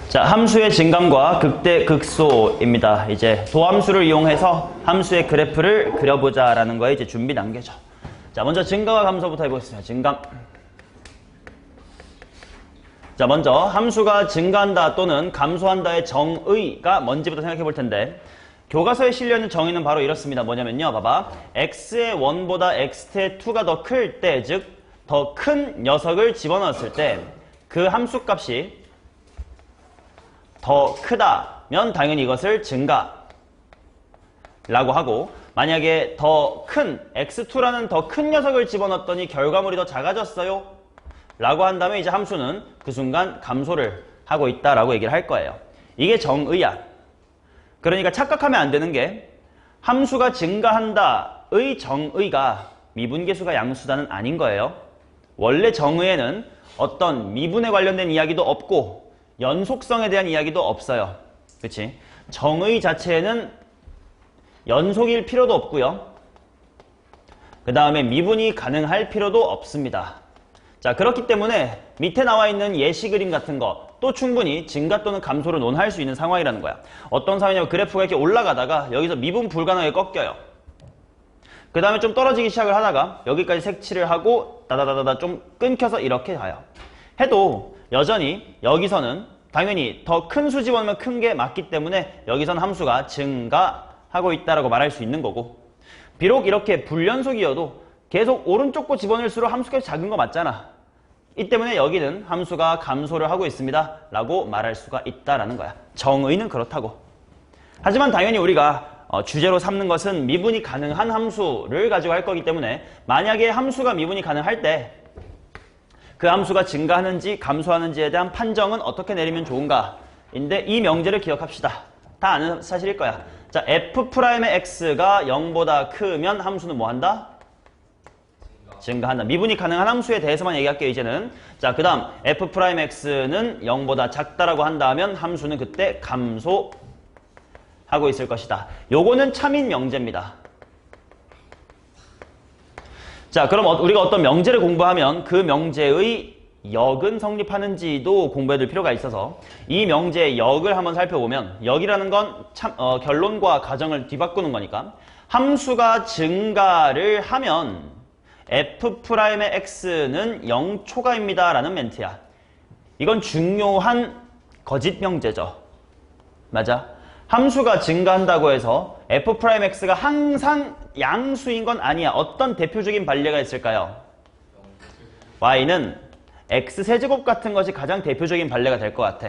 자, 함수의 증감과 극대 극소입니다. 이제 도함수를 이용해서 함수의 그래프를 그려보자라는 거에 이제 준비 단계죠. 자, 먼저 증가와 감소부터 해보겠습니다. 증감. 자, 먼저 함수가 증가한다 또는 감소한다의 정의가 뭔지부터 생각해 볼 텐데, 교과서에 실려있는 정의는 바로 이렇습니다. 뭐냐면요, 봐봐. x의 1보다 x의 2가 더 클 때, 즉 더 큰 녀석을 집어넣었을 때 그 함수 값이 더 크다면 당연히 이것을 증가라고 하고, 만약에 더 큰 x2라는 더 큰 녀석을 집어넣었더니 결과물이 더 작아졌어요 라고 한다면 이제 함수는 그 순간 감소를 하고 있다라고 얘기를 할 거예요. 이게 정의야. 그러니까 착각하면 안 되는 게, 함수가 증가한다의 정의가 미분계수가 양수다는 아닌 거예요. 원래 정의에는 어떤 미분에 관련된 이야기도 없고 연속성에 대한 이야기도 없어요. 그치? 정의 자체에는 연속일 필요도 없고요. 그 다음에 미분이 가능할 필요도 없습니다. 자, 그렇기 때문에 밑에 나와 있는 예시 그림 같은 거 또 충분히 증가 또는 감소를 논할 수 있는 상황이라는 거야. 어떤 상황이냐면 그래프가 이렇게 올라가다가 여기서 미분 불가능하게 꺾여요. 그 다음에 좀 떨어지기 시작을 하다가 여기까지 색칠을 하고 다다다다다 좀 끊겨서 이렇게 가요. 해도 여전히 여기서는 당연히 더 큰 수 집어넣으면 큰 게 맞기 때문에 여기서는 함수가 증가하고 있다라고 말할 수 있는 거고, 비록 이렇게 불연속이어도 계속 오른쪽 거 집어넣을수록 함수가 작은 거 맞잖아. 이 때문에 여기는 함수가 감소를 하고 있습니다 라고 말할 수가 있다라는 거야. 정의는 그렇다고. 하지만 당연히 우리가 주제로 삼는 것은 미분이 가능한 함수를 가지고 할 거기 때문에, 만약에 함수가 미분이 가능할 때 그 함수가 증가하는지 감소하는지에 대한 판정은 어떻게 내리면 좋은가 인데, 이 명제를 기억합시다. 다 아는 사실일 거야. 자, f'의 x가 0보다 크면 함수는 뭐 한다? 증가한다. 미분이 가능한 함수에 대해서만 얘기할게요, 이제는. 자, 그 다음 f'x는 0보다 작다라고 한다면 함수는 그때 감소하고 있을 것이다. 요거는 참인 명제입니다. 자, 그럼 우리가 어떤 명제를 공부하면 그 명제의 역은 성립하는지도 공부해 둘 필요가 있어서, 이 명제의 역을 한번 살펴보면, 역이라는 건 결론과 가정을 뒤바꾸는 거니까, 함수가 증가를 하면 f'의 x는 0 초과입니다 라는 멘트야. 이건 중요한 거짓 명제죠. 맞아? 함수가 증가한다고 해서 f'x가 항상 양수인 건 아니야. 어떤 대표적인 반례가 있을까요? y는 x세제곱 같은 것이 가장 대표적인 반례가 될 것 같아.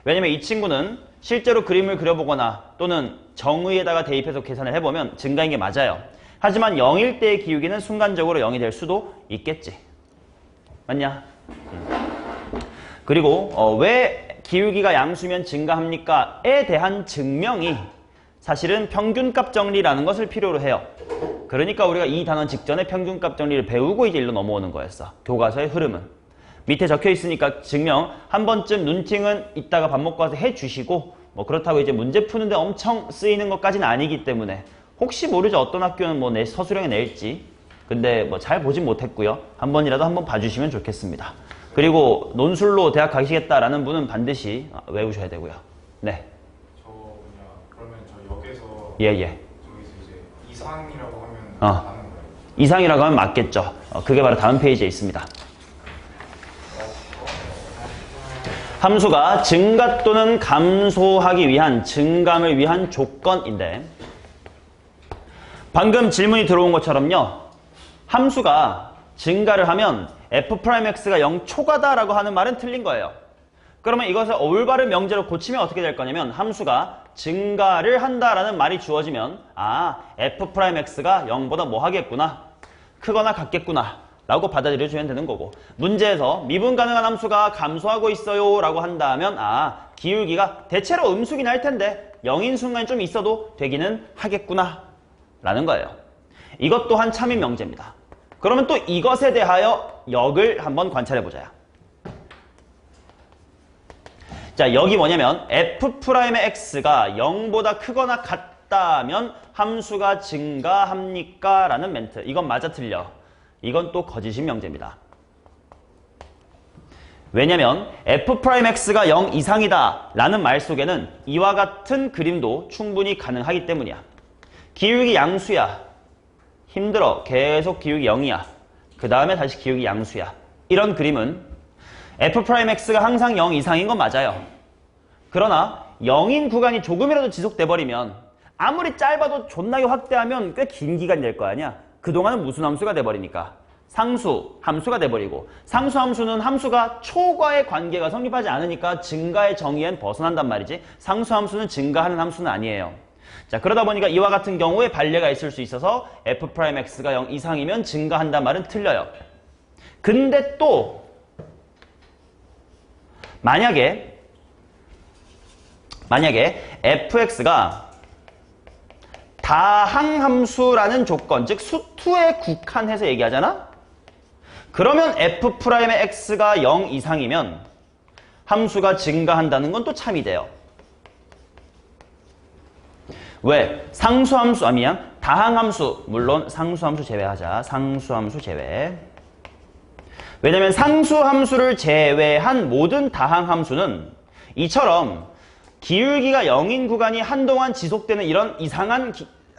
왜냐면 이 친구는 실제로 그림을 그려보거나 또는 정의에다가 대입해서 계산을 해보면 증가인 게 맞아요. 하지만 0일 때의 기울기는 순간적으로 0이 될 수도 있겠지. 맞냐? 그리고 왜 기울기가 양수면 증가합니까? 에 대한 증명이 사실은 평균값 정리라는 것을 필요로 해요. 그러니까 우리가 이 단원 직전에 평균값 정리를 배우고 이제 일로 넘어오는 거였어. 교과서의 흐름은. 밑에 적혀 있으니까 증명 한 번쯤 눈팅은 이따가 밥 먹고 와서 해주시고, 뭐 그렇다고 이제 문제 푸는데 엄청 쓰이는 것까지는 아니기 때문에, 혹시 모르죠. 어떤 학교는 뭐 서술형에 낼지. 근데 뭐 잘 보진 못했고요. 한 번이라도 한번 봐주시면 좋겠습니다. 그리고 논술로 대학 가시겠다라는 분은 반드시 외우셔야 되고요. 네. 그러면 저 역에서 예예. 저기서 이제 이상이라고 하면 맞는 거예요? 이상이라고 하면 맞겠죠. 그게 바로 다음 페이지에 있습니다. 함수가 증가 또는 감소하기 위한, 증감을 위한 조건인데, 방금 질문이 들어온 것처럼요, 함수가 증가를 하면 f'x가 0 초과다라고 하는 말은 틀린 거예요. 그러면 이것을 올바른 명제로 고치면 어떻게 될 거냐면, 함수가 증가를 한다라는 말이 주어지면 f'x가 0보다 뭐 하겠구나, 크거나 같겠구나 라고 받아들여주면 되는 거고, 문제에서 미분 가능한 함수가 감소하고 있어요 라고 한다면 기울기가 대체로 음수긴 할 텐데 0인 순간이 좀 있어도 되기는 하겠구나 라는 거예요. 이것 또한 참인 명제입니다. 그러면 또 이것에 대하여 역을 한번 관찰해보자요. 자, 역이 뭐냐면 f'의 x가 0보다 크거나 같다면 함수가 증가합니까? 라는 멘트. 이건 맞아 틀려. 이건 또 거짓인 명제입니다. 왜냐면 f'x가 0 이상이다 라는 말 속에는 이와 같은 그림도 충분히 가능하기 때문이야. 기울기 양수야. 힘들어. 계속 기울기 0이야. 그 다음에 다시 기울기 양수야. 이런 그림은 f'x가 항상 0 이상인 건 맞아요. 그러나 0인 구간이 조금이라도 지속돼 버리면 아무리 짧아도 존나게 확대하면 꽤 긴 기간이 될 거 아니야. 그동안은 무슨 함수가 돼버리니까. 상수, 함수가 돼버리고 상수 함수는 함수가 초과의 관계가 성립하지 않으니까 증가의 정의엔 벗어난단 말이지. 상수 함수는 증가하는 함수는 아니에요. 자, 그러다 보니까 이와 같은 경우에 반례가 있을 수 있어서 f'x가 0 이상이면 증가한단 말은 틀려요. 근데 또 만약에 fx가 다항함수라는 조건, 즉 수투에 국한해서 얘기하잖아? 그러면 f'x가 0 이상이면 함수가 증가한다는 건 또 참이 돼요. 왜? 상수함수, 다항함수, 물론 상수함수 제외하자. 상수함수 제외. 왜냐면 상수함수를 제외한 모든 다항함수는 이처럼 기울기가 0인 구간이 한동안 지속되는 이런 이상한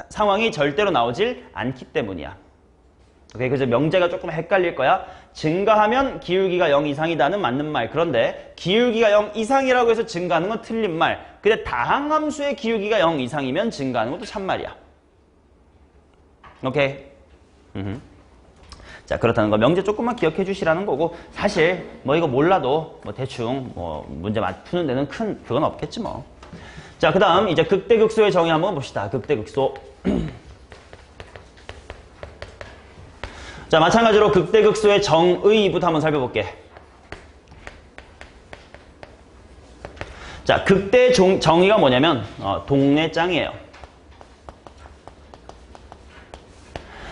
상황이 절대로 나오질 않기 때문이야. 오케이, 그래서 명제가 조금 헷갈릴 거야. 증가하면 기울기가 0 이상이다는 맞는 말. 그런데 기울기가 0 이상이라고 해서 증가하는 건 틀린 말. 근데 다항함수의 기울기가 0 이상이면 증가하는 것도 참말이야. 오케이? 자, 그렇다는 거 명제 조금만 기억해 주시라는 거고, 사실 뭐 이거 몰라도 뭐 대충 뭐 문제 푸는 데는 큰 그건 없겠지 뭐. 자, 그 다음 이제 극대극소의 정의 한번 봅시다. 극대극소. 자, 마찬가지로 극대극소의 정의부터 한번 살펴볼게. 자, 극대의 정의가 뭐냐면 동네 짱이에요.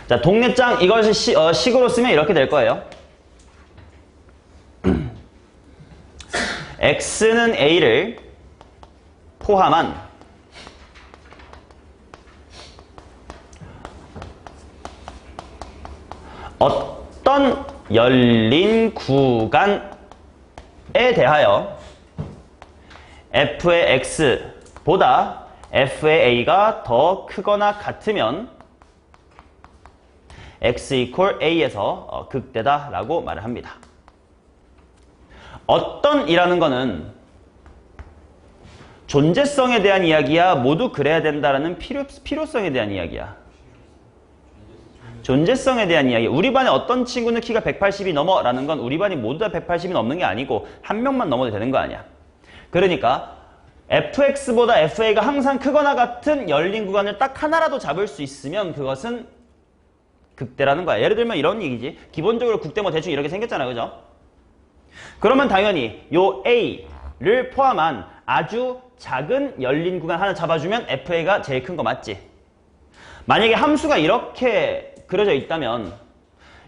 자, 동네 짱 이것을 식으로 쓰면 이렇게 될 거예요. x는 a를 포함한 어떤 열린 구간에 대하여 f의 x보다 f의 a가 더 크거나 같으면 x equal a에서 극대다 라고 말을 합니다. 어떤 이라는 거는 존재성에 대한 이야기야, 모두 그래야 된다라는 필요성에 대한 이야기야. 존재성에 대한 이야기. 우리 반에 어떤 친구는 키가 180이 넘어 라는 건 우리 반이 모두 다 180이 넘는 게 아니고 한 명만 넘어도 되는 거 아니야. 그러니까 fx보다 fa가 항상 크거나 같은 열린 구간을 딱 하나라도 잡을 수 있으면 그것은 극대라는 거야. 예를 들면 이런 얘기지. 기본적으로 극대 뭐 대충 이렇게 생겼잖아, 그죠? 그러면 당연히 요 a를 포함한 아주 작은 열린 구간 하나 잡아주면 fa가 제일 큰 거 맞지? 만약에 함수가 이렇게 그려져 있다면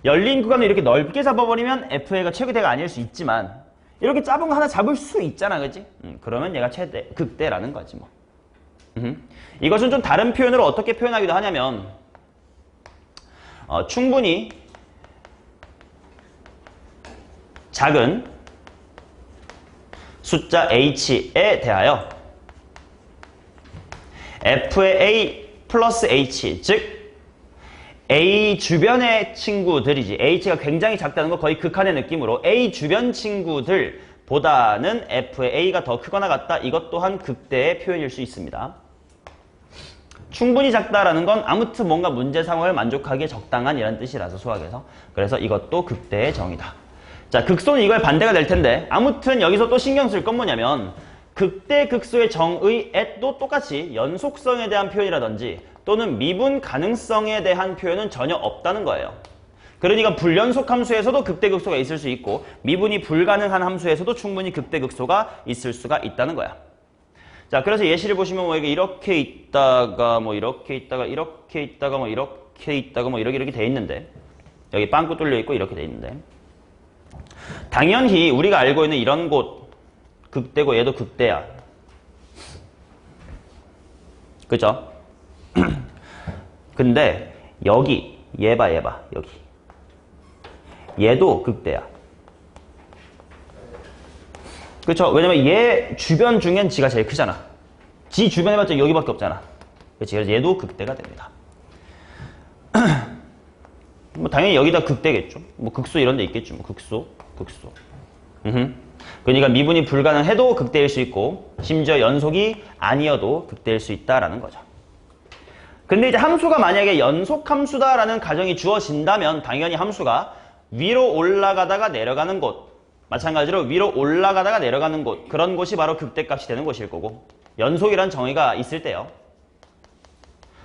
열린 구간을 이렇게 넓게 잡아버리면 fa가 최고대가 아닐 수 있지만 이렇게 작은 거 하나 잡을 수 있잖아, 그치? 그러면 얘가 극대라는 거지 뭐. 이것은 좀 다른 표현으로 어떻게 표현하기도 하냐면 충분히 작은 숫자 h에 대하여 f의 a 플러스 h, 즉 a 주변의 친구들이지. h가 굉장히 작다는 거 거의 극한의 느낌으로 a 주변 친구들보다는 f의 a가 더 크거나 같다. 이것 또한 극대의 표현일 수 있습니다. 충분히 작다라는 건 아무튼 뭔가 문제 상황을 만족하기에 적당한 이라는 뜻이라서 수학에서. 그래서 이것도 극대의 정의다. 자, 극소는 이거의 반대가 될 텐데 아무튼 여기서 또 신경 쓸 건 뭐냐면 극대 극소의 정의에 또 똑같이 연속성에 대한 표현이라든지 또는 미분 가능성에 대한 표현은 전혀 없다는 거예요. 그러니까 불연속 함수에서도 극대 극소가 있을 수 있고 미분이 불가능한 함수에서도 충분히 극대 극소가 있을 수가 있다는 거야. 자, 그래서 예시를 보시면 뭐 이렇게 있다가 뭐 이렇게 있다가 이렇게 있다가 뭐 이렇게 있다가 뭐 이렇게 돼 있는데 여기 빵꾸 뚫려 있고 이렇게 돼 있는데 당연히 우리가 알고 있는 이런 곳 극대고 얘도 극대야. 그죠? 근데 여기 얘 봐 여기 얘도 극대야. 그렇죠? 왜냐면 얘 주변 중엔 지가 제일 크잖아. 지 주변에 봤자 여기밖에 없잖아. 그렇지? 그래서 얘도 극대가 됩니다. 뭐 당연히 여기다 극대겠죠. 뭐 극소 이런 데 있겠죠. 뭐 극소. 그러니까 미분이 불가능해도 극대일 수 있고 심지어 연속이 아니어도 극대일 수 있다라는 거죠. 근데 이제 함수가 만약에 연속 함수다라는 가정이 주어진다면 당연히 함수가 위로 올라가다가 내려가는 곳, 마찬가지로 위로 올라가다가 내려가는 곳, 그런 곳이 바로 극대값이 되는 곳일 거고, 연속이란 정의가 있을 때요.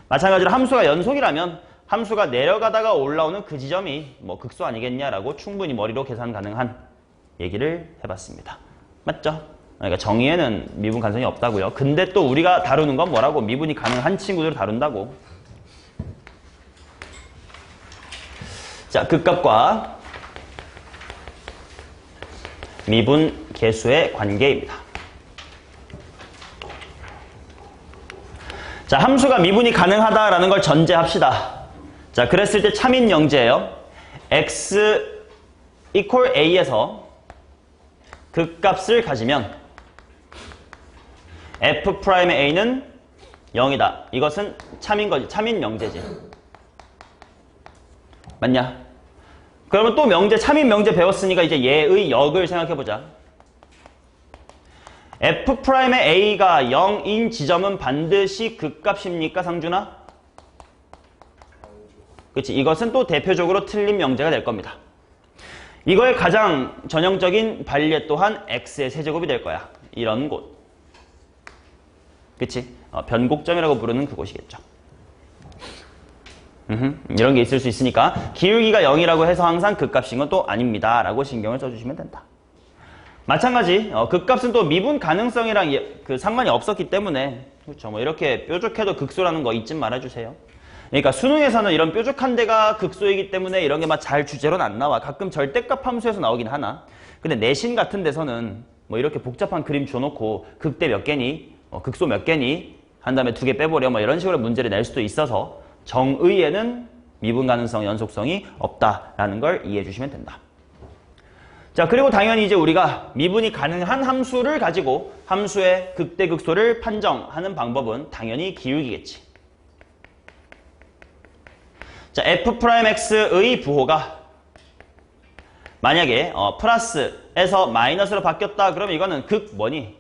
마찬가지로 함수가 연속이라면 함수가 내려가다가 올라오는 그 지점이 뭐 극소 아니겠냐라고 충분히 머리로 계산 가능한 얘기를 해봤습니다. 맞죠? 그러니까 정의에는 미분 가능성이 없다고요. 근데 또 우리가 다루는 건 뭐라고? 미분이 가능한 친구들을 다룬다고. 자, 극값과 미분 계수의 관계입니다. 자, 함수가 미분이 가능하다라는 걸 전제합시다. 자, 그랬을 때 참인 영재예요. x equal a에서 극값을 가지면 f'의 a는 0이다. 이것은 참인 거지. 참인 명제지. 맞냐? 그러면 또 명제, 참인 명제 배웠으니까 이제 얘의 역을 생각해보자. f'의 a가 0인 지점은 반드시 극값입니까, 상준아? 그치? 이것은 또 대표적으로 틀린 명제가 될 겁니다. 이거의 가장 전형적인 발례 또한 x의 세제곱이 될 거야. 이런 곳. 그치? 변곡점이라고 부르는 그곳이겠죠. 이런 게 있을 수 있으니까 기울기가 0이라고 해서 항상 극값인 건 또 아닙니다. 라고 신경을 써주시면 된다. 마찬가지 극값은 또 미분 가능성이랑 그 상관이 없었기 때문에 그렇죠. 뭐 이렇게 뾰족해도 극소라는 거 잊지 말아주세요. 그러니까 수능에서는 이런 뾰족한 데가 극소이기 때문에 이런 게 막 잘 주제로는 안 나와. 가끔 절대값 함수에서 나오긴 하나. 근데 내신 같은 데서는 뭐 이렇게 복잡한 그림 줘놓고 극대 몇 개니, 극소 몇 개니 한 다음에 2개 빼버려 뭐 이런 식으로 문제를 낼 수도 있어서 정의에는 미분 가능성, 연속성이 없다라는 걸 이해해 주시면 된다. 자, 그리고 당연히 이제 우리가 미분이 가능한 함수를 가지고 함수의 극대 극소를 판정하는 방법은 당연히 기울기겠지. 자, f'x의 부호가 만약에 플러스에서 마이너스로 바뀌었다 그러면 이거는 극 뭐니?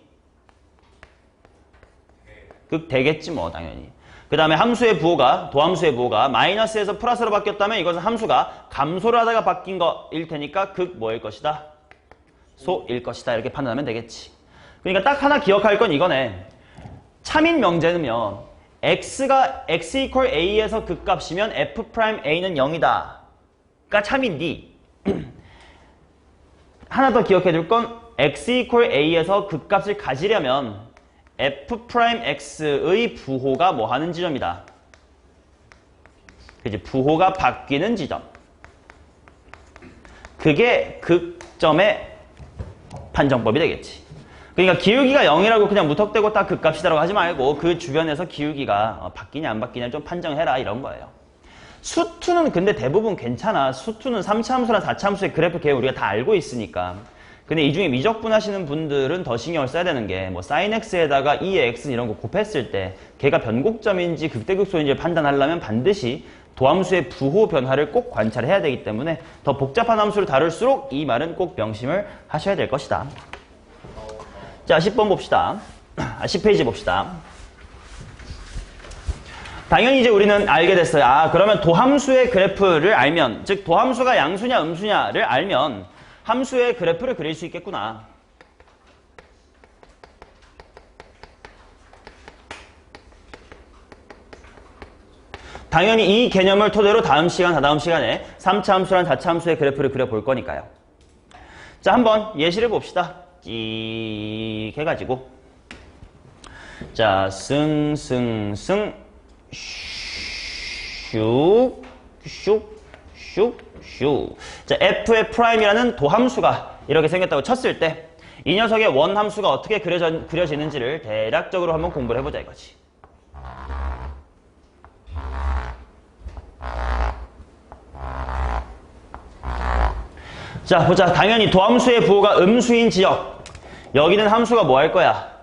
극 되겠지 뭐 당연히. 그 다음에 함수의 부호가 도함수의 부호가 마이너스에서 플러스로 바뀌었다면 이것은 함수가 감소를 하다가 바뀐 거일 테니까 극 뭐일 것이다? 소일 것이다. 이렇게 판단하면 되겠지. 그러니까 딱 하나 기억할 건 이거네. 참인 명제는요. x가 x equal a에서 극값이면 f'a는 0이다. 가 참인 D. 하나 더 기억해 둘 건 x equal a에서 극값을 가지려면 f'x의 부호가 뭐 하는 지점이다. 그치? 부호가 바뀌는 지점. 그게 극점의 판정법이 되겠지. 그러니까 기울기가 0이라고 그냥 무턱대고 딱 극값이다라고 하지 말고 그 주변에서 기울기가 바뀌냐 안 바뀌냐 좀 판정해라 이런 거예요. 수투는 근데 대부분 괜찮아. 수투는 3차 함수랑 4차 함수의 그래프 걔 우리가 다 알고 있으니까. 근데 이 중에 미적분 하시는 분들은 더 신경을 써야 되는 게 뭐 sin x에다가 2의 x 이런 거 곱했을 때 걔가 변곡점인지 극대극소인지 판단하려면 반드시 도함수의 부호 변화를 꼭 관찰해야 되기 때문에 더 복잡한 함수를 다룰수록 이 말은 꼭 명심을 하셔야 될 것이다. 자, 10번 봅시다. 10페이지 봅시다. 당연히 이제 우리는 알게 됐어요. 아, 그러면 도함수의 그래프를 알면, 즉 도함수가 양수냐 음수냐를 알면 함수의 그래프를 그릴 수 있겠구나. 당연히 이 개념을 토대로 다음 시간, 다다음 시간에 3차 함수랑 4차 함수의 그래프를 그려볼 거니까요. 자, 한번 예시를 봅시다. 씩 해가지고 자, 쓱 슉 자, f의 프라임이라는 도함수가 이렇게 생겼다고 쳤을 때 이 녀석의 원함수가 어떻게 그려지는지를 대략적으로 한번 공부를 해보자 이거지. 자, 보자. 당연히 도함수의 부호가 음수인 지역. 여기는 함수가 뭐 할 거야?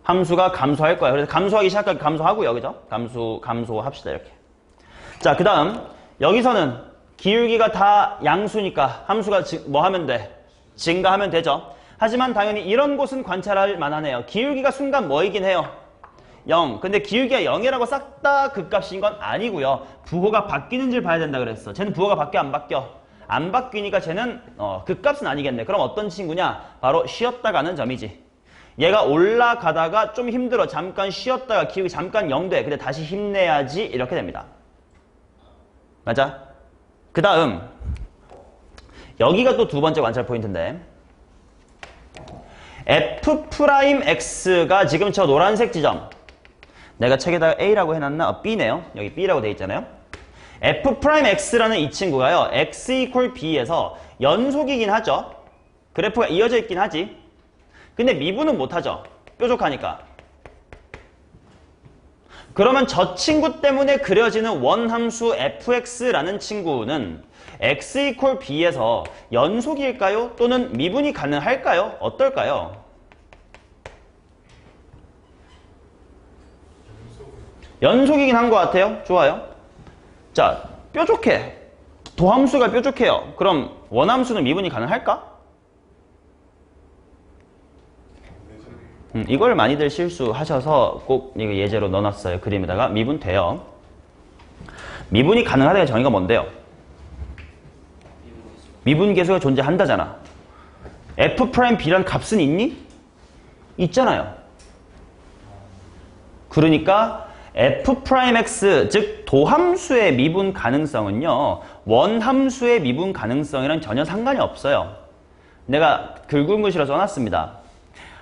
함수가 감소할 거야. 그래서 감소하기 시작하기 감소하고요. 그죠? 감소합시다. 이렇게. 자, 그 다음 여기서는 기울기가 다 양수니까 함수가 뭐 하면 돼? 증가하면 되죠. 하지만 당연히 이런 곳은 관찰할 만하네요. 기울기가 순간 뭐이긴 해요? 0. 근데 기울기가 0이라고 싹 다 극값인 건 아니고요. 부호가 바뀌는지를 봐야 된다 그랬어. 쟤는 부호가 바뀌어 안 바뀌어? 안 바뀌니까 쟤는 극값은 아니겠네. 그럼 어떤 친구냐? 바로 쉬었다 가는 점이지. 얘가 올라가다가 좀 힘들어. 잠깐 쉬었다가 기울기 잠깐 0 돼. 근데 다시 힘내야지. 이렇게 됩니다. 맞아? 그 다음 여기가 또 두 번째 관찰 포인트인데 F'X가 지금 저 노란색 지점 내가 책에다가 A라고 해놨나? B네요. 여기 B라고 돼 있잖아요. F'X라는 이 친구가요. X equal B에서 연속이긴 하죠. 그래프가 이어져 있긴 하지. 근데 미분은 못하죠. 뾰족하니까. 그러면 저 친구 때문에 그려지는 원함수 fx라는 친구는 x equal b에서 연속일까요? 또는 미분이 가능할까요? 어떨까요? 연속이긴 한 것 같아요. 좋아요. 자, 뾰족해. 도함수가 뾰족해요. 그럼 원함수는 미분이 가능할까? 이걸 많이들 실수하셔서 꼭 이거 예제로 넣어놨어요. 그림에다가 미분 돼요. 미분이 가능하다의 정의가 뭔데요? 미분 계수가 존재한다잖아. F'B란 값은 있니? 있잖아요. 그러니까 F'X, 즉 도함수의 미분 가능성은요. 원함수의 미분 가능성이랑 전혀 상관이 없어요. 내가 굵은 글씨로 써놨습니다.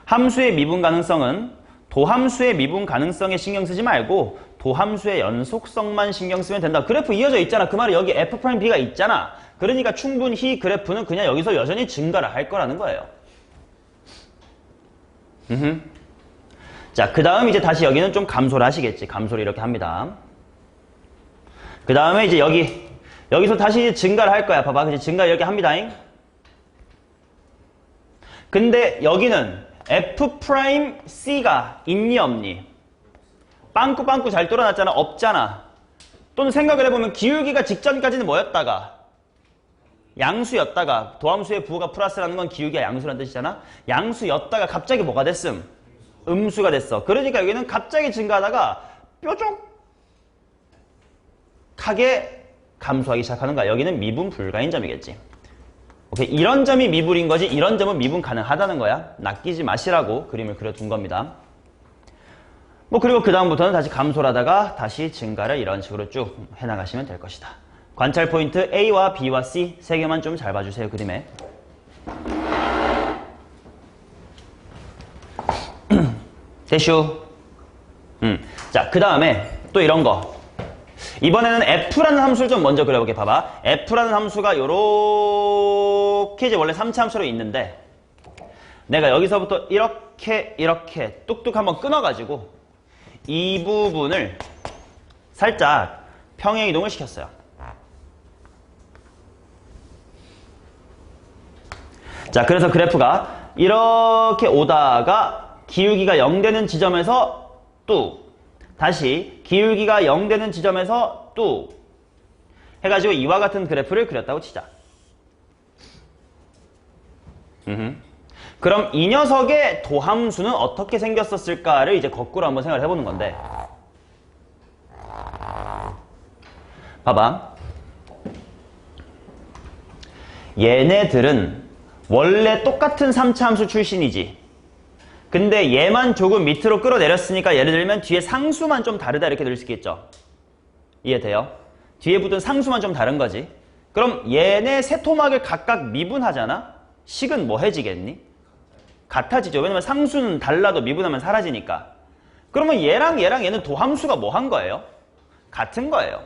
함수의 미분 가능성은 도함수의 미분 가능성에 신경 쓰지 말고 도함수의 연속성만 신경 쓰면 된다. 그래프 이어져 있잖아. 그 말은 여기 F'B가 있잖아. 그러니까 충분히 그래프는 그냥 여기서 여전히 증가를 할 거라는 거예요. 자, 그 다음 이제 다시 여기는 좀 감소를 하시겠지. 감소를 이렇게 합니다. 그 다음에 이제 여기서 다시 증가를 할 거야. 봐봐. 그치? 증가 이렇게 합니다. 근데 여기는 F'C가 있니 없니? 빵꾸빵꾸 잘 뚫어놨잖아. 없잖아. 또는 생각을 해보면 기울기가 직전까지는 뭐였다가? 양수였다가 도함수의 부호가 플러스라는 건 기울기가 양수라는 뜻이잖아. 양수였다가 갑자기 뭐가 됐음? 음수가 됐어. 그러니까 여기는 갑자기 증가하다가 뾰족하게 감소하기 시작하는 거야. 여기는 미분 불가인 점이겠지. 오케이, 이런 점이 미분인 거지 이런 점은 미분 가능하다는 거야. 낚이지 마시라고 그림을 그려둔 겁니다. 뭐 그리고 그 다음부터는 다시 감소를 하다가 다시 증가를 이런 식으로 쭉 해나가시면 될 것이다. 관찰 포인트 A와 B와 C 세 개만 좀 잘 봐주세요. 그림에. 대슈. 자, 그 다음에 또 이런 거. 이번에는 F라는 함수를 좀 먼저 그려볼게. 봐봐. F라는 함수가 요렇게 이제 원래 3차 함수로 있는데 내가 여기서부터 이렇게 뚝뚝 한번 끊어가지고 이 부분을 살짝 평행이동을 시켰어요. 자, 그래서 그래프가 이렇게 오다가 기울기가 0 되는 지점에서 뚝 다시 기울기가 0 되는 지점에서 뚝 해가지고 이와 같은 그래프를 그렸다고 치자. 그럼 이 녀석의 도함수는 어떻게 생겼었을까를 이제 거꾸로 한번 생각을 해보는 건데 봐봐. 얘네들은 원래 똑같은 3차 함수 출신이지. 근데 얘만 조금 밑으로 끌어내렸으니까 예를 들면 뒤에 상수만 좀 다르다 이렇게 들 수 있겠죠. 이해돼요? 뒤에 붙은 상수만 좀 다른 거지. 그럼 얘네 세 토막을 각각 미분하잖아? 식은 뭐 해지겠니? 같아지죠. 왜냐면 상수는 달라도 미분하면 사라지니까. 그러면 얘랑 얘는 도함수가 뭐 한 거예요? 같은 거예요.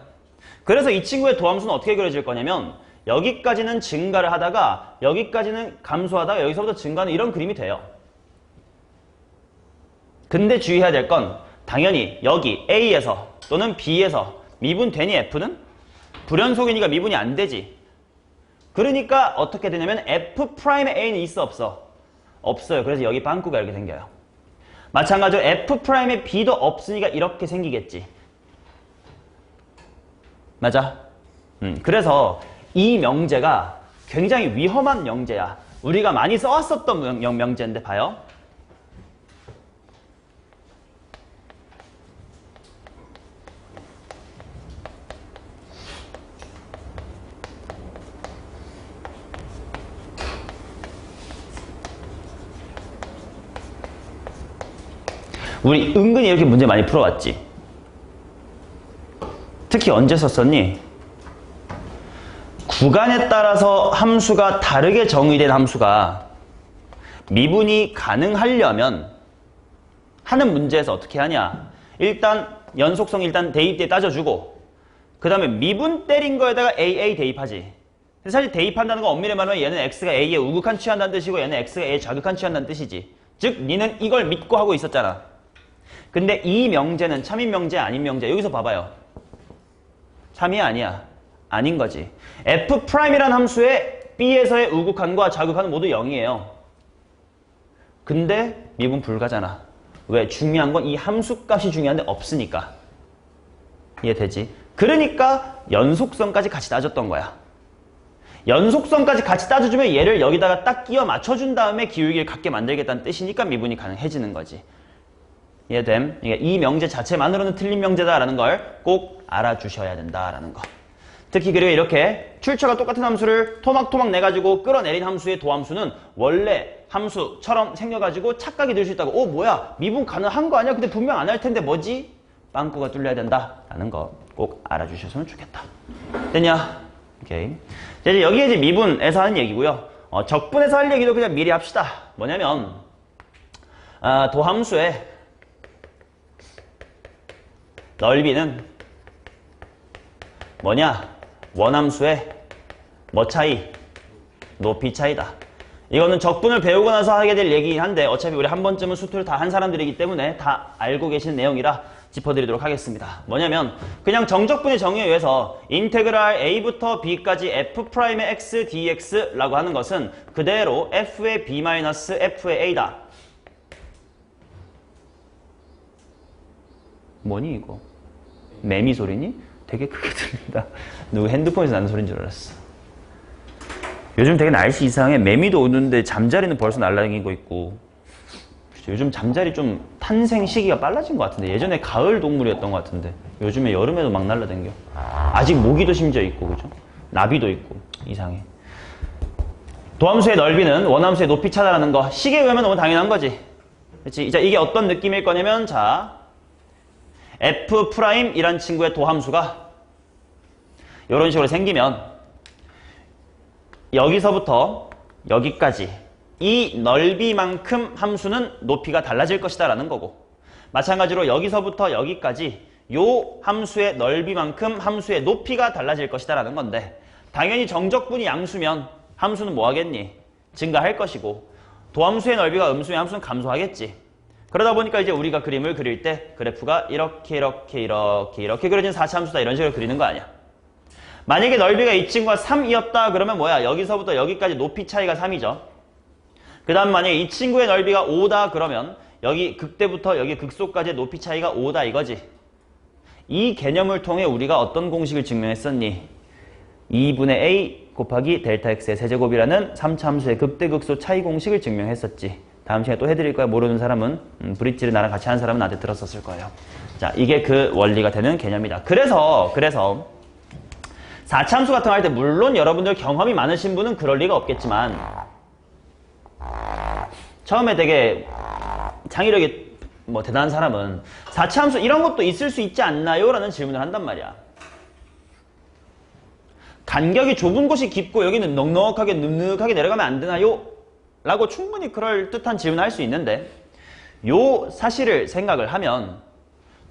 그래서 이 친구의 도함수는 어떻게 그려질 거냐면 여기까지는 증가를 하다가 여기까지는 감소하다가 여기서부터 증가하는 이런 그림이 돼요. 근데 주의해야 될 건 당연히 여기 A에서 또는 B에서 미분되니 F는? 불연속이니까 미분이 안 되지. 그러니까 어떻게 되냐면 F'A는 있어 없어? 없어요. 그래서 여기 빵꾸가 이렇게 생겨요. 마찬가지로 F'에 B도 없으니까 이렇게 생기겠지. 맞아? 그래서 이 명제가 굉장히 위험한 명제야. 우리가 많이 써왔었던 명제인데 봐요. 우리 은근히 이렇게 문제 많이 풀어왔지. 특히 언제 썼었니? 구간에 따라서 함수가 다르게 정의된 함수가 미분이 가능하려면 하는 문제에서 어떻게 하냐. 일단 연속성 일단 대입 때 따져주고 그 다음에 미분 때린 거에다가 AA 대입하지. 사실 대입한다는 건 엄밀히 말하면 얘는 X가 A에 우극한 취한다는 뜻이고 얘는 X가 A에 좌극한 취한다는 뜻이지. 즉 니는 이걸 믿고 하고 있었잖아. 근데 이 명제는 참인 명제 아닌 명제. 여기서 봐봐요. 참이 아니야. 아닌 거지. F'이란 함수에 B에서의 우극한과 좌극한은 모두 0이에요. 근데 미분 불가잖아. 왜? 중요한 건 이 함수값이 중요한데 없으니까. 이해되지? 그러니까 연속성까지 같이 따졌던 거야. 연속성까지 같이 따져주면 얘를 여기다가 딱 끼워 맞춰준 다음에 기울기를 갖게 만들겠다는 뜻이니까 미분이 가능해지는 거지. 이해됨? 그러니까 이 명제 자체만으로는 틀린 명제다라는 걸 꼭 알아주셔야 된다라는 거. 특히 그리고 이렇게 출처가 똑같은 함수를 토막토막 내가지고 끌어내린 함수의 도함수는 원래 함수처럼 생겨가지고 착각이 들 수 있다고. 뭐야? 미분 가능한 거 아니야? 근데 분명 안 할 텐데 뭐지? 빵꾸가 뚫려야 된다라는 거 꼭 알아주셨으면 좋겠다. 됐냐? 오케이. 자, 이제 여기에 이제 미분에서 하는 얘기고요. 적분에서 할 얘기도 그냥 미리 합시다. 뭐냐면 도함수의 넓이는 뭐냐? 원함수의 뭐 차이? 높이 차이다. 이거는 적분을 배우고 나서 하게 될 얘기긴 한데 어차피 우리 한 번쯤은 수투를 다 한 사람들이기 때문에 다 알고 계신 내용이라 짚어드리도록 하겠습니다. 뭐냐면 그냥 정적분의 정의에 의해서 인테그랄 a부터 b까지 f'의 x dx라고 하는 것은 그대로 f의 b-f의 a다. 뭐니 이거? 매미 소리니? 되게 크게 들린다. 누구 핸드폰에서 나는 소리인 줄 알았어. 요즘 되게 날씨 이상해. 매미도 오는데 잠자리는 벌써 날아다니고 있고. 요즘 잠자리 좀 탄생 시기가 빨라진 것 같은데 예전에 가을 동물이었던 것 같은데 요즘에 여름에도 막 날아다녀. 아직 모기도 심지어 있고 그죠? 나비도 있고 이상해. 도함수의 넓이는 원함수의 높이 차다라는 거 식에 의하면 너무 당연한 거지. 그렇지? 자, 이게 어떤 느낌일 거냐면 자 F'이란 친구의 도함수가 이런 식으로 생기면 여기서부터 여기까지 이 넓이만큼 함수는 높이가 달라질 것이다 라는 거고 마찬가지로 여기서부터 여기까지 요 함수의 넓이만큼 함수의 높이가 달라질 것이다 라는 건데 당연히 정적분이 양수면 함수는 뭐 하겠니? 증가할 것이고 도함수의 넓이가 음수면 함수는 감소하겠지. 그러다 보니까 이제 우리가 그림을 그릴 때 그래프가 이렇게 그려진 4차함수다 이런 식으로 그리는 거 아니야. 만약에 넓이가 이 친구가 3이었다 그러면 뭐야? 여기서부터 여기까지 높이 차이가 3이죠. 그 다음 만약에 이 친구의 넓이가 5다 그러면 여기 극대부터 여기 극소까지의 높이 차이가 5다 이거지. 이 개념을 통해 우리가 어떤 공식을 증명했었니? 2분의 a 곱하기 델타 x의 세제곱이라는 3차 함수의 극대극소 차이 공식을 증명했었지. 다음 시간에 또 해드릴 거야. 모르는 사람은 브릿지를 나랑 같이 하는 사람은 나한테 들었었을 거예요. 자, 이게 그 원리가 되는 개념이다. 그래서 4차 함수 같은 거 할 때 물론 여러분들 경험이 많으신 분은 그럴 리가 없겠지만 처음에 되게 창의력이 대단한 사람은 4차 함수 이런 것도 있을 수 있지 않나요? 라는 질문을 한단 말이야. 간격이 좁은 곳이 깊고 여기는 넉넉하게 눅눅하게 내려가면 안 되나요? 라고 충분히 그럴듯한 질문을 할 수 있는데 요 사실을 생각을 하면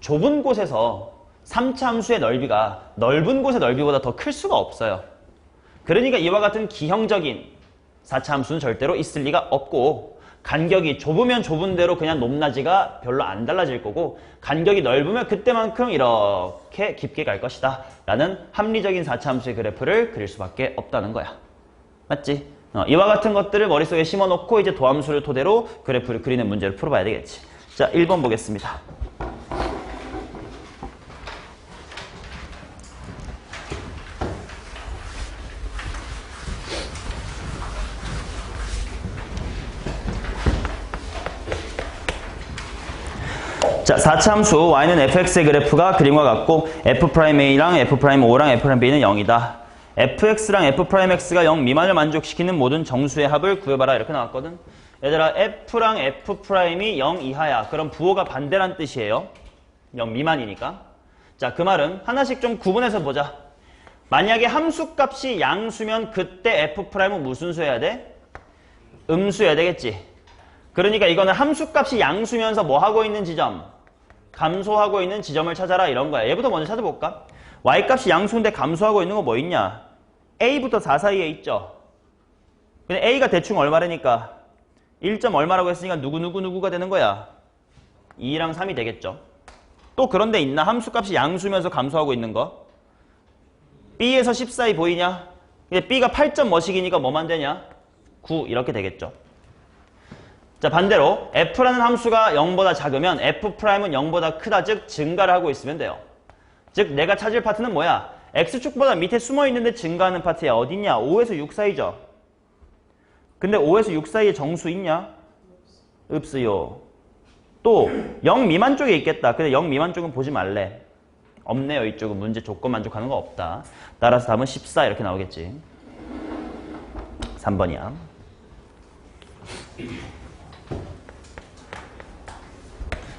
좁은 곳에서 3차 함수의 넓이가 넓은 곳의 넓이보다 더 클 수가 없어요. 그러니까 이와 같은 기형적인 4차 함수는 절대로 있을 리가 없고 간격이 좁으면 좁은 대로 그냥 높낮이가 별로 안 달라질 거고 간격이 넓으면 그때만큼 이렇게 깊게 갈 것이다 라는 합리적인 4차 함수의 그래프를 그릴 수밖에 없다는 거야. 맞지? 이와 같은 것들을 머릿속에 심어놓고 이제 도함수를 토대로 그래프를 그리는 문제를 풀어봐야 되겠지. 자, 1번 보겠습니다. 자, 4차 함수 y는 fx의 그래프가 그림과 같고 f'a랑 f'o랑 f'b는 0이다. fx랑 f'x가 0 미만을 만족시키는 모든 정수의 합을 구해봐라 이렇게 나왔거든. 얘들아 f랑 f'이 0 이하야. 그럼 부호가 반대란 뜻이에요. 0 미만이니까. 자, 그 말은 하나씩 좀 구분해서 보자. 만약에 함수값이 양수면 그때 f'은 무슨 수여야 돼? 음수여야 되겠지. 그러니까 이거는 함수값이 양수면서 뭐 하고 있는 지점? 감소하고 있는 지점을 찾아라 이런 거야. 얘부터 먼저 찾아볼까? y값이 양수인데 감소하고 있는 거 뭐 있냐? a부터 4 사이에 있죠. 근데 a가 대충 얼마라니까 1점 얼마라고 했으니까 누구가 되는 거야? 2랑 3이 되겠죠. 또 그런 데 있나? 함수값이 양수면서 감소하고 있는 거? b에서 10 사이 보이냐? 근데 b가 8점 뭐씩이니까 뭐만 되냐? 9 이렇게 되겠죠. 자, 반대로 f라는 함수가 0보다 작으면 f'은 0보다 크다, 즉 증가를 하고 있으면 돼요. 즉 내가 찾을 파트는 뭐야? x축보다 밑에 숨어있는데 증가하는 파트야. 어딨냐? 5에서 6 사이죠. 근데 5에서 6 사이에 정수 있냐? 없어요. 또 0 미만 쪽에 있겠다. 근데 0 미만 쪽은 보지 말래. 없네요. 이쪽은 문제 조건 만족하는 거 없다. 따라서 답은 14 이렇게 나오겠지. 3번이야.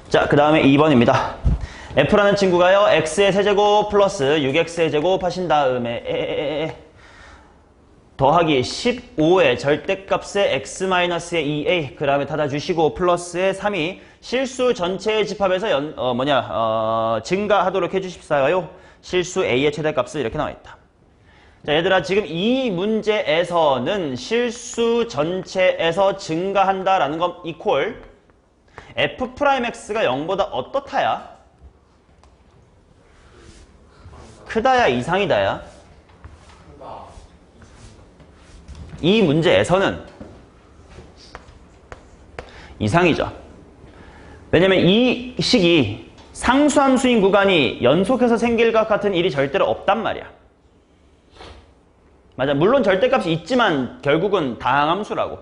자, 그 다음에 2번입니다. f라는 친구가요, x의 세제곱 플러스 6x의 제곱 하신 다음에 더하기 15의 절대값의 x-의 2a 그 다음에 닫아주시고 플러스의 3이 실수 전체의 집합에서 증가하도록 해주십사요. 실수 a의 최대값을 이렇게 나와있다. 자, 얘들아 지금 이 문제에서는 실수 전체에서 증가한다라는 건 이퀄 f'x가 0보다 어떻다야? 크다야 이상이다야? 이 문제에서는 이상이죠. 왜냐면 이 식이 상수함수인 구간이 연속해서 생길 것 같은 일이 절대로 없단 말이야. 맞아. 물론 절대값이 있지만 결국은 다항함수라고.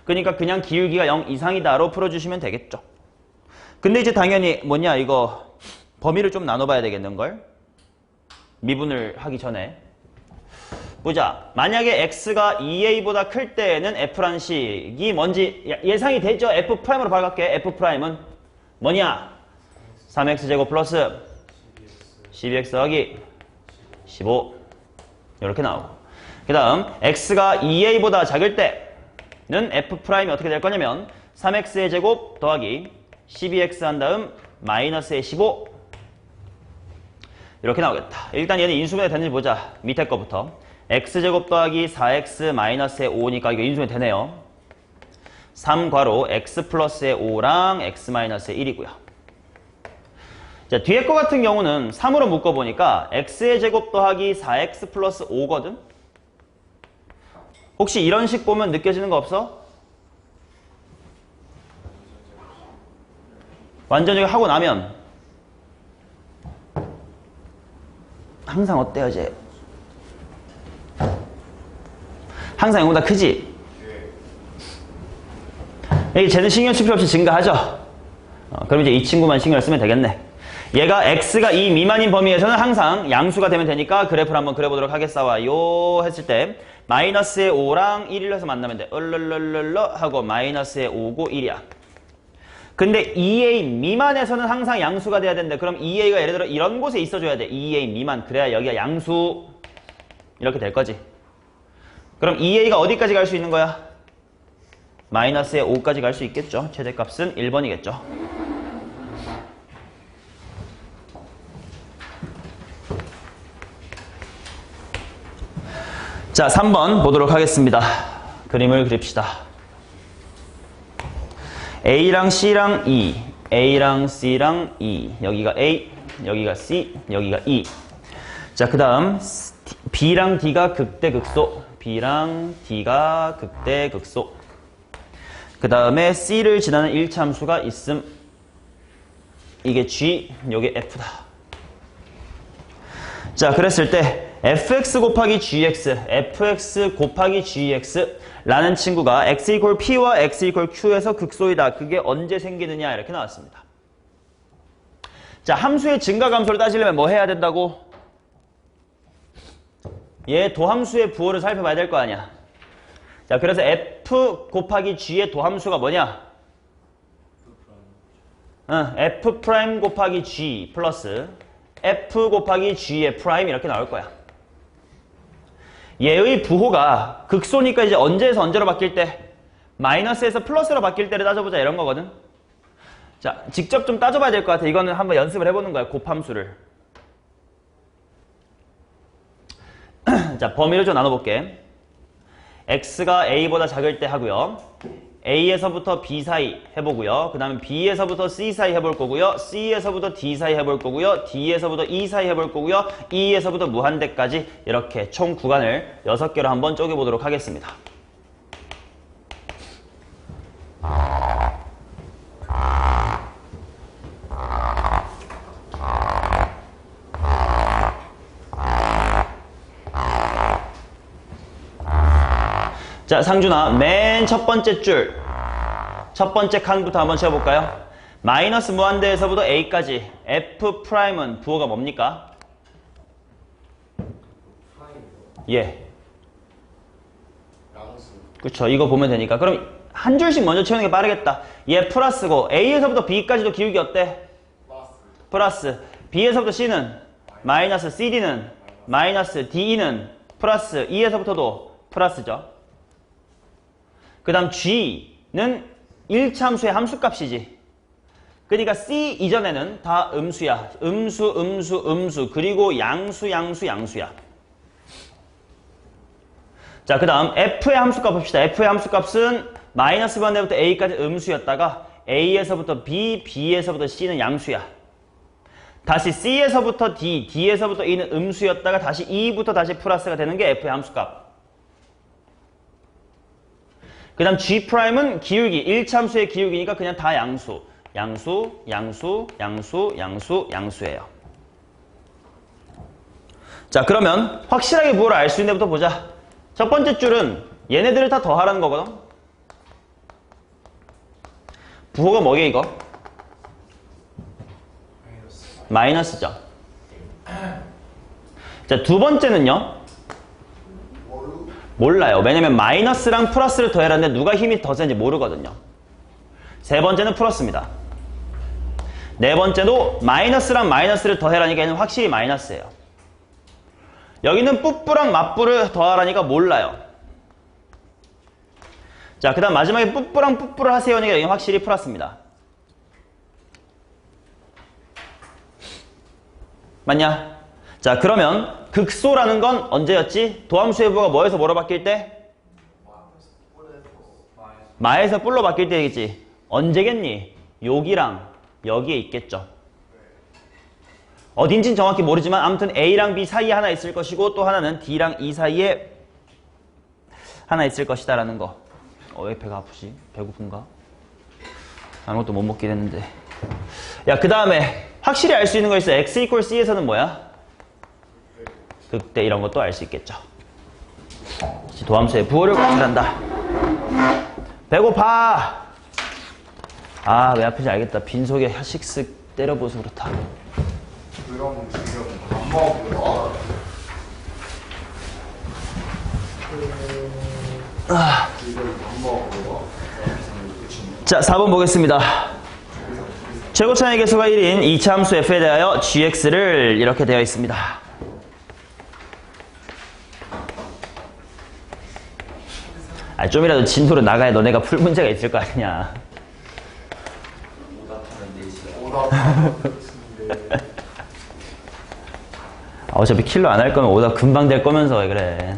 그러니까 그냥 기울기가 0 이상이다로 풀어주시면 되겠죠. 근데 이제 당연히 뭐냐 이거 범위를 좀 나눠봐야 되겠는걸? 미분을 하기 전에. 보자. 만약에 x가 2a보다 클 때에는 f라는 식이 뭔지 예상이 되죠? f'으로 발갈게. f'은 뭐냐? 3x제곱 플러스 12x 더하기 15 이렇게 나오고 그 다음 x가 2a보다 작을 때는 f'이 어떻게 될 거냐면 3x의 제곱 더하기 12x 한 다음 마이너스의 15 이렇게 나오겠다. 일단 얘는 인수분해 되는지 보자. 밑에 거부터 x제곱 더하기 4x 마이너스의 5니까 이거 인수분해 되네요. 3괄호 x 플러스의 5랑 x 마이너스의 1이고요. 자, 뒤에 거 같은 경우는 3으로 묶어보니까 x의 제곱 더하기 4x 플러스 5거든? 혹시 이런 식 보면 느껴지는 거 없어? 완전히 하고 나면 항상 어때요, 쟤? 항상 0보다 크지? 여기 쟤는 신경 쓸 필요 없이 증가하죠? 그럼 이제 이 친구만 신경을 쓰면 되겠네. 얘가 x가 2 미만인 범위에서는 항상 양수가 되면 되니까 그래프를 한번 그려보도록 하겠어요. 했을 때 마이너스의 5랑 1을 해서 만나면 돼. 얼얼얼얼 하고 마이너스의 5고 1이야. 근데 2a 미만에서는 항상 양수가 돼야 된대. 그럼 2a가 예를 들어 이런 곳에 있어줘야 돼. 2a 미만. 그래야 여기가 양수 이렇게 될 거지. 그럼 2a가 어디까지 갈 수 있는 거야? 마이너스의 5까지 갈 수 있겠죠. 최대값은 1번이겠죠. 자, 3번 보도록 하겠습니다. 그림을 그립시다. A랑 C랑 E, A랑 C랑 E. 여기가 A, 여기가 C, 여기가 E. 자, 그 다음 B랑 D가 극대극소. B랑 D가 극대 극소. 그 다음에 C를 지나는 1차 함수가 있음. 이게 G, 요게 F다. 자, 그랬을 때 fx 곱하기 gx, fx 곱하기 gx 라는 친구가 x 이퀄 p와 x 이퀄 q에서 극소이다. 그게 언제 생기느냐 이렇게 나왔습니다. 자, 함수의 증가 감소를 따지려면 뭐 해야 된다고? 얘 도함수의 부호를 살펴봐야 될 거 아니야. 자, 그래서 f 곱하기 g의 도함수가 뭐냐? f 프라임 곱하기 g 플러스 f 곱하기 g의 프라임 이렇게 나올 거야. 얘의 부호가 극소니까 이제 언제에서 언제로 바뀔 때? 마이너스에서 플러스로 바뀔 때를 따져보자 이런 거거든. 자, 직접 좀 따져봐야 될 것 같아. 이거는 한번 연습을 해보는 거야. 곱함수를. 자, 범위를 좀 나눠볼게. x가 a보다 작을 때 하고요. a에서부터 b 사이 해보고요. 그 다음에 b에서부터 c 사이 해볼 거고요. c에서부터 d 사이 해볼 거고요. d에서부터 e 사이 해볼 거고요. e에서부터 무한대까지 이렇게 총 구간을 6개로 한번 쪼개보도록 하겠습니다. 자, 상준아, 맨 첫 번째 줄, 첫 번째 칸부터 한번 채워볼까요? 마이너스 무한대에서부터 a까지 f 프라임은 부호가 뭡니까? 예. 그쵸, 이거 보면 되니까. 그럼 한 줄씩 먼저 채우는 게 빠르겠다. 얘 플러스고 a에서부터 b까지도 기울기 어때? 플러스. b에서부터 c는 마이너스, cd는 마이너스, de는 플러스, e에서부터도 플러스죠. 그 다음 g는 1차 함수의 함수값이지. 그러니까 c 이전에는 다 음수야. 음수 그리고 양수야. 자, 그 다음 f의 함수값 봅시다. f의 함수값은 마이너스 반대부터 a까지 음수였다가 a에서부터 b, b에서부터 c는 양수야. 다시 c에서부터 d, d에서부터 e는 음수였다가 다시 e부터 다시 플러스가 되는 게 f의 함수값. 그 다음 G'은 기울기, 1차 함수의 기울기니까 그냥 다 양수예요. 자, 그러면 확실하게 부호를 알 수 있는 데부터 보자. 첫 번째 줄은 얘네들을 다 더하라는 거거든. 부호가 뭐게 이거? 마이너스죠. 자, 두 번째는요. 몰라요. 왜냐면 마이너스랑 플러스를 더해라는데 누가 힘이 더 센지 모르거든요. 세 번째는 플러스입니다. 네 번째도 마이너스랑 마이너스를 더해라니까 얘는 확실히 마이너스예요. 여기는 뿌뿌랑 맞뿌를 더하라니까 몰라요. 자, 그 다음 마지막에 뿌뿌랑 뿌뿌를 하세요니까 여기는 확실히 플러스입니다. 맞냐? 자, 그러면 극소라는 건 언제였지? 도함수의 부호가 뭐에서 뭐로 바뀔 때? 마에서 뿔로 바뀔 때겠지. 언제겠니? 여기랑 여기에 있겠죠. 어딘진 정확히 모르지만 아무튼 A랑 B 사이에 하나 있을 것이고 또 하나는 D랑 E 사이에 하나 있을 것이다 라는 거. 왜 배가 아프지? 배고픈가? 아무것도 못 먹긴 했는데. 야, 그 다음에 확실히 알 수 있는 거 있어. X 이퀄 C에서는 뭐야? 극대 이런 것도 알 수 있겠죠. 도함수의 부호를 구출한다. 배고파! 아, 왜 아픈지 알겠다. 빈속에 식스 때려보서 그렇다. 그럼 지금 밥 먹어요. 자, 4번 보겠습니다. 최고차의 개수가 1인 2차 함수 f에 대하여 gx를 이렇게 되어 있습니다. 아, 좀이라도 진도로 나가야 너네가 풀 문제가 있을 거 아니냐. 어차피 킬러 안 할 거면 오답 금방 될 거면서 왜 그래.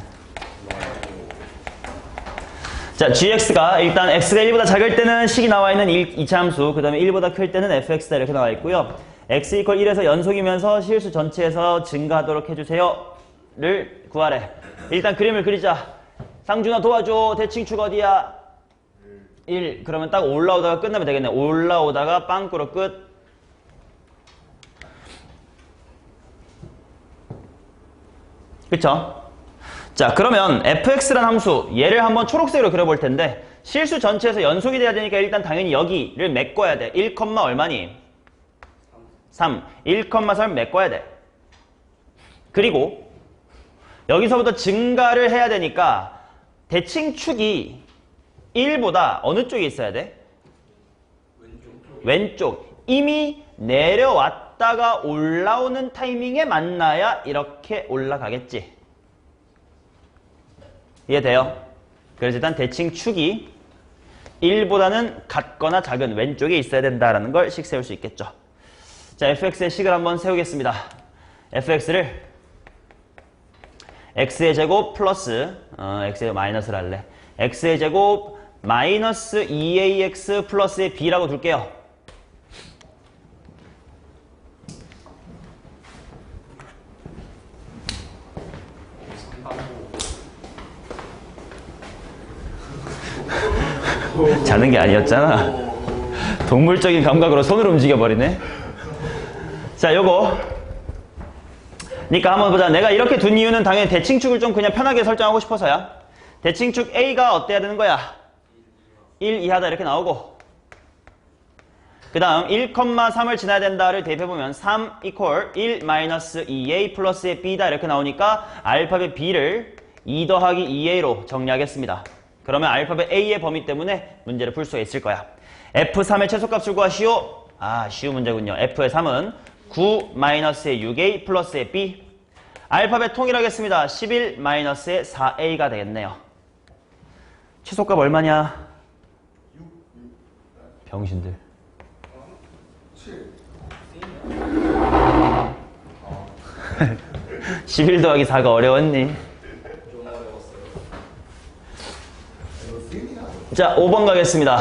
자, gx가 일단 x가 1보다 작을 때는 식이 나와 있는 2차 함수, 그 다음에 1보다 클 때는 fx다 이렇게 나와 있고요. x 이퀄 1에서 연속이면서 실수 전체에서 증가하도록 해주세요 를 구하래. 일단 그림을 그리자. 상준아 도와줘. 대칭축 어디야? 1. 그러면 딱 올라오다가 끝나면 되겠네. 올라오다가 빵꾸로 끝. 그쵸? 자, 그러면 fx란 함수 얘를 한번 초록색으로 그려볼 텐데 실수 전체에서 연속이 돼야 되니까 일단 당연히 여기를 메꿔야 돼. 1, 얼마니? 3. 1,3 메꿔야 돼. 그리고 여기서부터 증가를 해야 되니까 대칭축이 1보다 어느 쪽에 있어야 돼? 왼쪽. 이미 내려왔다가 올라오는 타이밍에 만나야 이렇게 올라가겠지. 이해돼요? 그래서 일단 대칭축이 1보다는 같거나 작은 왼쪽에 있어야 된다는 걸 식 세울 수 있겠죠. 자, fx의 식을 한번 세우겠습니다. fx를 x의 제곱 플러스 x의 제곱 마이너스를 할래. x의 제곱 마이너스 2ax 플러스의 b라고 둘게요. 자는 게 아니었잖아. 동물적인 감각으로 손을 움직여버리네. 자, 요거. 그러니까 한번 보자. 내가 이렇게 둔 이유는 당연히 대칭축을 좀 그냥 편하게 설정하고 싶어서야. 대칭축 A가 어때야 되는 거야? 1 이하다 이렇게 나오고. 그 다음 1,3을 지나야 된다를 대입해보면 3 equal 1 마이너스 2A 플러스의 B다 이렇게 나오니까 알파벳 B를 2 더하기 2A로 정리하겠습니다. 그러면 알파벳 A의 범위 때문에 문제를 풀 수가 있을 거야. F3의 최소값을 구하시오. 아, 쉬운 문제군요. F의 3은 9 마이너스의 6A 플러스의 B. 알파벳 통일하겠습니다. 11 마이너스의 4A가 되겠네요. 최소값 얼마냐? 6. 병신들. 7. 11 더하기 4가 어려웠니? 자, 5번 가겠습니다.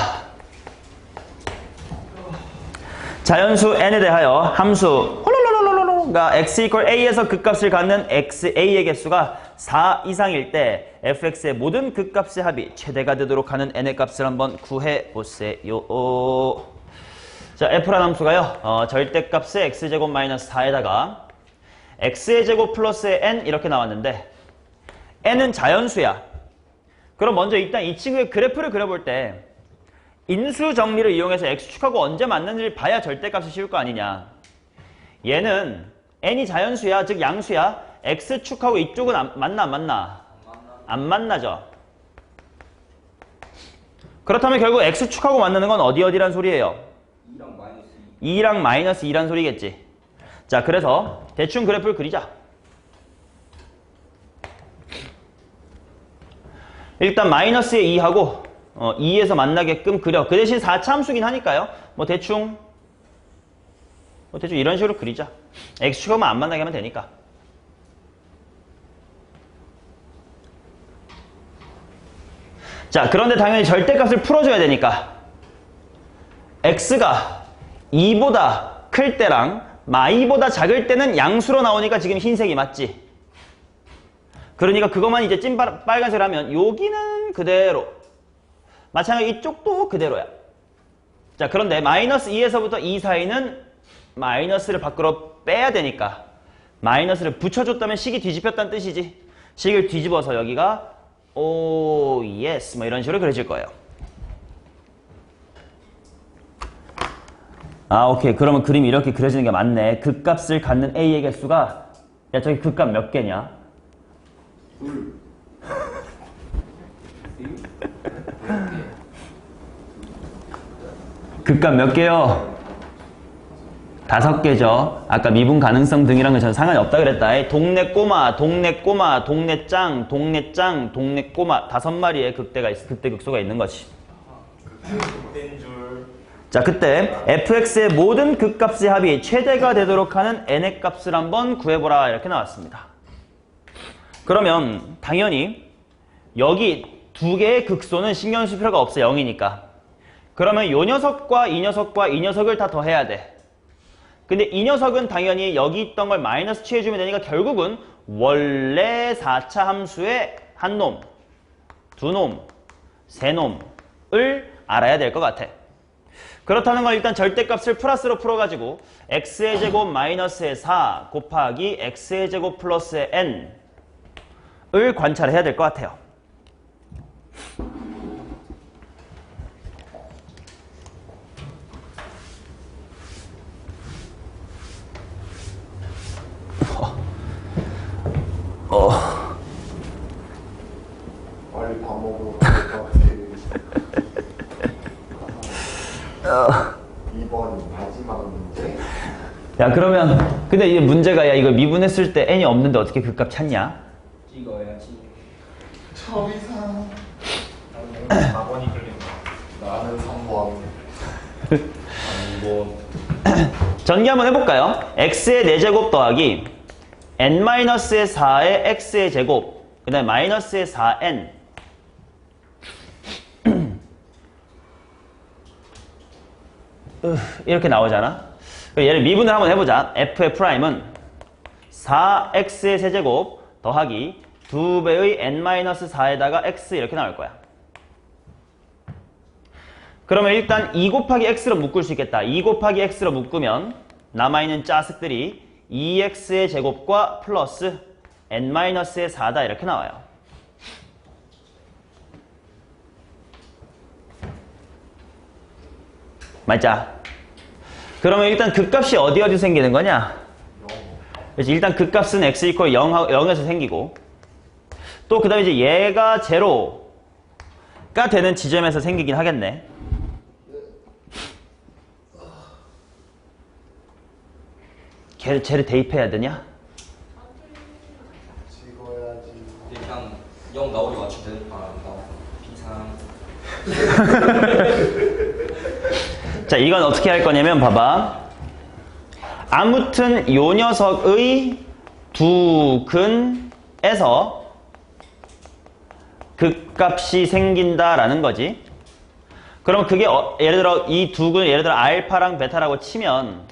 자연수 n에 대하여 함수 가 x equal a에서 극값을 갖는 xa의 개수가 4 이상일 때 fx의 모든 극값의 합이 최대가 되도록 하는 n의 값을 한번 구해보세요. 자, f라는 함수가요. 절대값의 x제곱 마이너스 4에다가 x의 제곱 플러스의 n 이렇게 나왔는데 n은 자연수야. 그럼 먼저 일단 이 친구의 그래프를 그려볼 때 인수 정리를 이용해서 x축하고 언제 맞는지를 봐야 절대값이 쉬울 거 아니냐. 얘는 n이 자연수야, 즉 양수야. x축하고 이쪽은 맞나 안 맞나? 안 만나죠. 그렇다면 결국 x축하고 만나는 건 어디란 소리예요? 2랑 마이너스 2란 소리겠지. 자, 그래서 대충 그래프를 그리자. 일단 마이너스의 2하고 2에서 만나게끔 그려. 그 대신 4차 함수긴 하니까요. 뭐 대충 이런 식으로 그리자. x축하고만 안 만나게 하면 되니까. 자, 그런데 당연히 절대값을 풀어줘야 되니까 x가 2보다 클 때랑 마이보다 작을 때는 양수로 나오니까 지금 흰색이 맞지? 그러니까 그것만 이제 찐 빨간색을 하면 여기는 그대로, 마찬가지로 이쪽도 그대로야. 자, 그런데 마이너스 2에서부터 2 사이는 마이너스를 밖으로 빼야 되니까 마이너스를 붙여줬다면 식이 뒤집혔다는 뜻이지. 식을 뒤집어서 여기가 오 예스 뭐 이런 식으로 그려질 거예요. 아, 오케이. 그러면 그림이 이렇게 그려지는 게 맞네. 극값을 갖는 A의 개수가, 야, 저기 극값 몇 개냐? 극값 몇 개요? 5개죠. 아까 미분 가능성 등이란 건 전 상관이 없다 그랬다. 동네 꼬마, 동네 꼬마, 동네 짱, 동네 짱, 동네 꼬마 5마리의 극대 극소가 있는 거지. 자, 그때 fx의 모든 극값의 합이 최대가 되도록 하는 n의 값을 한번 구해보라 이렇게 나왔습니다. 그러면 당연히 여기 두 개의 극소는 신경 쓸 필요가 없어. 0이니까. 그러면 이 녀석과 이 녀석과 이 녀석을 다 더해야 돼. 근데 이 녀석은 당연히 여기 있던 걸 마이너스 취해주면 되니까 결국은 원래 4차 함수의 한 놈. 두 놈, 세 놈을 알아야 될 것 같아. 그렇다는 건 일단 절대값을 플러스로 풀어가지고 x의 제곱 마이너스의 4 곱하기 x의 제곱 플러스의 n을 관찰해야 될 것 같아요. 빨리 밥 먹으러 갈 것 같아. 2번 마지막 문제. 야, 그러면 근데 이게 문제가, 야, 이거 미분했을 때 n이 없는데 어떻게 그 값 찾냐? 찍어야지. 처리상. 4번이 끌린다. 나는 3번. 2번. 전개 한번 해볼까요? x의 4제곱 더하기 n-의 4의 x의 제곱, 그 다음에 마이너스의 4n. 이렇게 나오잖아. 얘를 미분을 한번 해보자. f의 프라임은 4x의 세제곱 더하기 2배의 n-4에다가 x 이렇게 나올 거야. 그러면 일단 2 곱하기 x로 묶을 수 있겠다. 2 곱하기 x로 묶으면 남아있는 짜식들이 2x의 제곱과 플러스 n-의 4다 이렇게 나와요. 맞자? 그러면 일단 극값이 어디 생기는 거냐? 그래서 일단 극값은 x 이퀄 0에서 생기고, 또 그 다음에 이제 얘가 제로가 되는 지점에서 생기긴 하겠네. 쟤를 대입해야 되냐? 찍어야지. 일단 0 나오게 맞추면 되는 비상. 자, 이건 어떻게 할 거냐면 봐봐. 아무튼 요 녀석의 두 근에서 극값이 생긴다라는 거지. 그럼 그게 예를 들어 이 두 근, 예를 들어 알파랑 베타라고 치면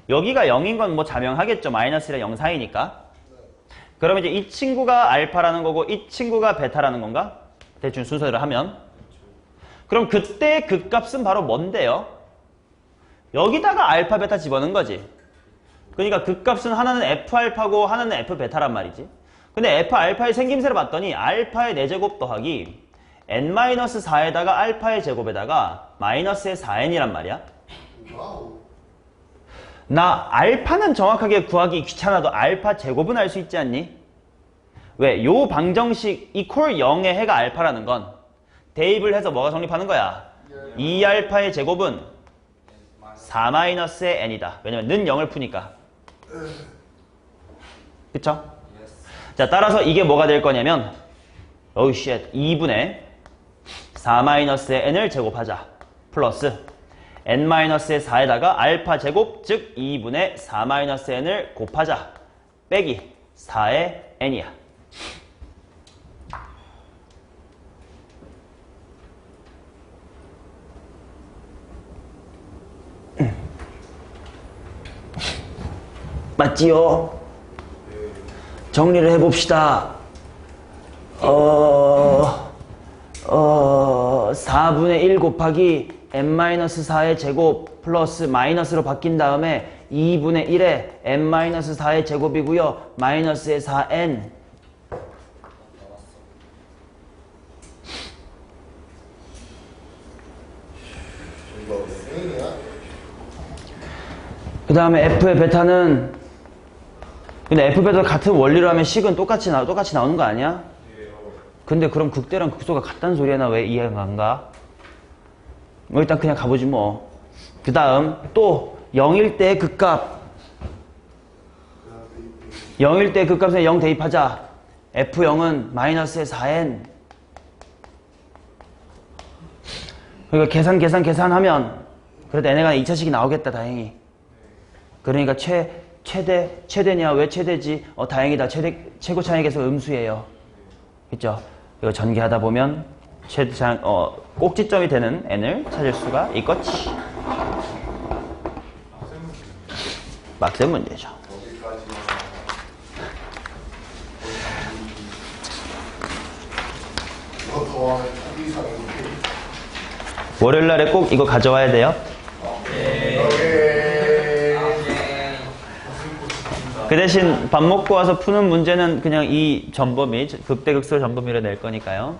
여기가 0인 건 뭐 자명하겠죠. 마이너스랑 0 사이니까. 그러면 이제 이 친구가 알파라는 거고 이 친구가 베타라는 건가? 대충 순서대로 하면. 그럼 그때 극값은 바로 뭔데요? 여기다가 알파, 베타 집어넣은 거지. 그러니까 극값은 하나는 F알파고 하나는 F베타란 말이지. 근데 F알파의 생김새를 봤더니 알파의 4제곱 더하기 n-4에다가 알파의 제곱에다가 마이너스의 4n이란 말이야. 와우. 나 알파는 정확하게 구하기 귀찮아도 알파 제곱은 알 수 있지 않니? 왜? 요 방정식 이퀄 0의 해가 알파라는 건 대입을 해서 뭐가 성립하는 거야? 2알파의 제곱은 4-의 n이다. 왜냐면 는 0을 푸니까. 그쵸? 자, 따라서 이게 뭐가 될 거냐면 어우 쉣 2분의 4-의 n을 제곱하자. 플러스 n-의 4에다가 알파 제곱, 즉 2분의 4-n을 곱하자. 빼기 4의 n이야. 맞지요? 정리를 해봅시다. 4분의 1 곱하기 n-4의 제곱 플러스 마이너스로 바뀐 다음에 2분의 1에 n-4의 제곱이고요. 마이너스의 4n. 이거 쌩이야? 그 다음에 f의 베타는, 근데 f 베타 같은 원리로 하면 식은 똑같이 나오는 거 아니야? 근데 그럼 극대랑 극소가 같다는 소리야. 나 왜 이해가 안 가? 뭐 일단 그냥 가보지 뭐. 그 다음 또 0일 때 극값, 0일 때 극값에 0 대입하자. f0은 마이너스의 4n. 그러니까 계산하면 그래도 n가 2차식이 나오겠다. 다행히. 그러니까 최대냐? 왜 최대지? 다행이다. 최고 차익에서 음수예요. 그죠? 이거 전개하다 보면 꼭지점이 되는 n을 찾을 수가 있겠지. 막생 문제죠. 여기까지만. 이거 더 와, 이상. 월요일 날에 꼭 이거 가져와야 돼요. 오케이. 오케이. 오케이. 그 대신 밥 먹고 와서 푸는 문제는 그냥 이 전범위, 극대극소 전범위로 낼 거니까요.